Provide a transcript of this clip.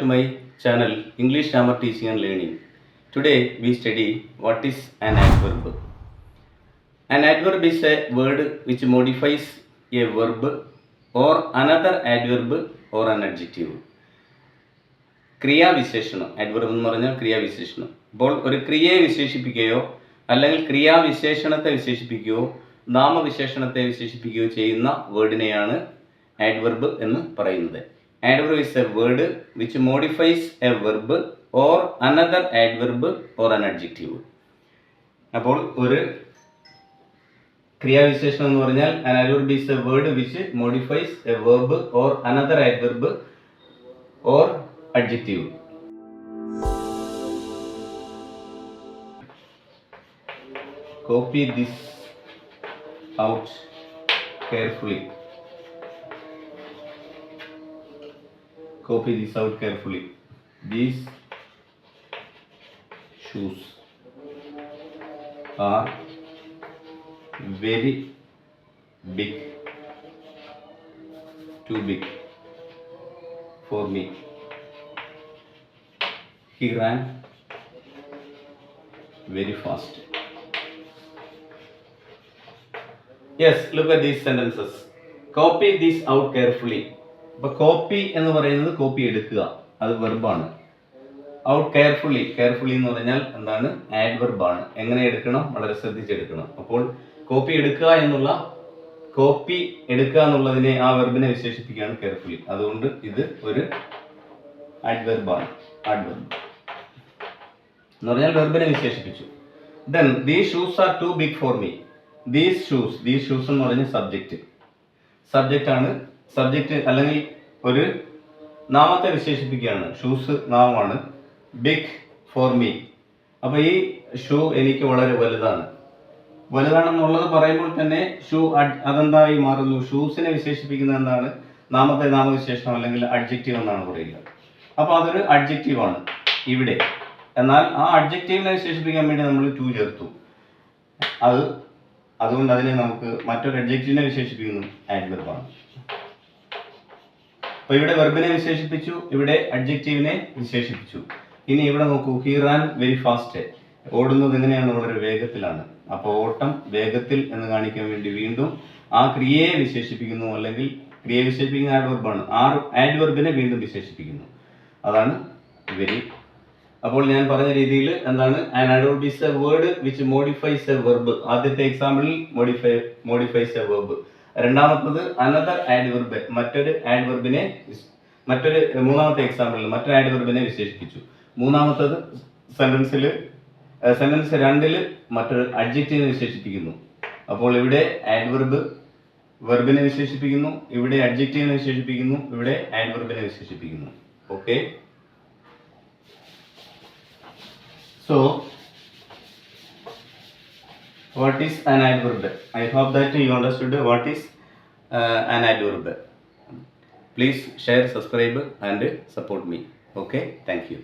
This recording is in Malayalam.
to my channel English Grammar Teaching and Learning. Today we study what is an adverb. An adverb is a word which modifies a verb or another adverb or an adjective. ക്രിയാവിശേഷണം adverb എന്ന് പറഞ്ഞാൽ ക്രിയാവിശേഷണം. അപ്പോൾ ഒരു ക്രിയയെ വിശേഷിപ്പിക്കുകയോ അല്ലെങ്കിൽ ക്രിയാവിശേഷണത്തെ വിശേഷിപ്പിക്കുകയോ നാമവിശേഷണത്തെ വിശേഷിപ്പിക്കുകയോ ചെയ്യുന്ന വേർഡിനെയാണ് adverb എന്ന് പറയുന്നത്. Adverb is a word which modifies a verb or another adverb or an adjective. അപ്പോൾ ഒരു ക്രിയാവിശേഷണം എന്ന് പറഞ്ഞാൽ an adverb is a word which modifies a verb or another adverb or adjective. Copy this out carefully. Copy this out carefully. These shoes are very big, too big for me. He ran very fast. Yes, look at these sentences. Copy this out carefully. അപ്പോൾ കോപ്പി എന്ന് പറയുന്നത് കോപ്പി എടുക്കുക, അത് വെർബാണ്. ഔട്ട് കെയർഫുള്ളി എന്ന് പറഞ്ഞാൽ എന്താണ്? ആഡ്വെർബാണ്. എങ്ങനെ എടുക്കണം? വളരെ ശ്രദ്ധിച്ചെടുക്കണം. അപ്പോൾ കോപ്പി എടുക്കുക എന്നുള്ളതിനെ ആ വെർബിനെ വിശേഷിപ്പിക്കുകയാണ് കെയർഫുള്ളി. അതുകൊണ്ട് ഇത് ഒരു ആഡ്വെർബാണ്. ആഡ്വെർബ് എന്ന് പറഞ്ഞാൽ വെർബിനെ വിശേഷിപ്പിച്ചു. Then these shoes are too big for me. These shoes എന്ന് പറഞ്ഞ സബ്ജക്റ്റ് ആണ്. സബ്ജക്റ്റ് അല്ലെങ്കിൽ ഒരു നാമത്തെ വിശേഷിപ്പിക്കുകയാണ്. ഷൂസ് നാമമാണ്. Big for me. അപ്പോൾ ഈ ഷൂ എനിക്ക് വളരെ വലുതാണെന്നുള്ളത് പറയുമ്പോൾ തന്നെ ഷൂ അതെന്തായി മാറുന്നു? ഷൂസിനെ വിശേഷിപ്പിക്കുന്നത് എന്താണ്? നാമത്തെ നാമവിശേഷണം അല്ലെങ്കിൽ അഡ്ജക്റ്റീവ് എന്നാണ് പറയുക. അപ്പോൾ അതൊരു അഡ്ജക്റ്റീവാണ് ഇവിടെ. എന്നാൽ ആ അഡ്ജക്റ്റീവിനെ വിശേഷിപ്പിക്കാൻ വേണ്ടി നമ്മൾ ടു ചേർത്തു. അതുകൊണ്ട് അതിനെ നമുക്ക് മറ്റൊരു അഡ്ജക്റ്റീവിനെ വിശേഷിപ്പിക്കുന്നു ആഡ്വെർബാണ്. അപ്പോൾ ഇവിടെ വെർബിനെ വിശേഷിപ്പിച്ചു, ഇവിടെ അഡ്ജക്റ്റീവിനെ വിശേഷിപ്പിച്ചു. ഇനി ഇവിടെ നോക്കൂ, ഹി റാൻ വെരി ഫാസ്റ്റ്. ഓടുന്നത് എങ്ങനെയാണ്? വളരെ വേഗത്തിലാണ്. അപ്പോൾ ഓട്ടം വേഗത്തിൽ എന്ന് കാണിക്കാൻ വേണ്ടി വീണ്ടും ആ ക്രിയയെ വിശേഷിപ്പിക്കുന്നു, അല്ലെങ്കിൽ ക്രിയയെ വിശേഷിപ്പിക്കുന്ന ആഡ്വെർബാണ്. ആ ആഡ്വെർബിനെ വീണ്ടും വിശേഷിപ്പിക്കുന്നു. അതാണ് വെരി. അപ്പോൾ ഞാൻ പറഞ്ഞ രീതിയിൽ എന്താണ്? an adverb is a word which modifies a verb. ആദ്യത്തെ എക്സാമ്പിളിൽ modifies a verb. രണ്ടാമത്തത് another adverb, മൂന്നാമത്തെ എക്സാമ്പിളിൽ മറ്റൊരു ആഡ്വെർബിനെ വിശേഷിപ്പിച്ചു. മൂന്നാമത്തത് സെന്റൻസ് 2 മറ്റൊരു അഡ്ജക്റ്റീവിനെ വിശേഷിപ്പിക്കുന്നു. അപ്പോൾ ഇവിടെ ആഡ്വെർബ് വെർബിനെ വിശേഷിപ്പിക്കുന്നു, ഇവിടെ അഡ്ജക്റ്റീവിനെ വിശേഷിപ്പിക്കുന്നു, ഇവിടെ ആഡ്വെർബിനെ വിശേഷിപ്പിക്കുന്നു. Okay. So what is an adverb? I hope that you understood what is an adverb. Please share, subscribe and support me. Okay, thank you.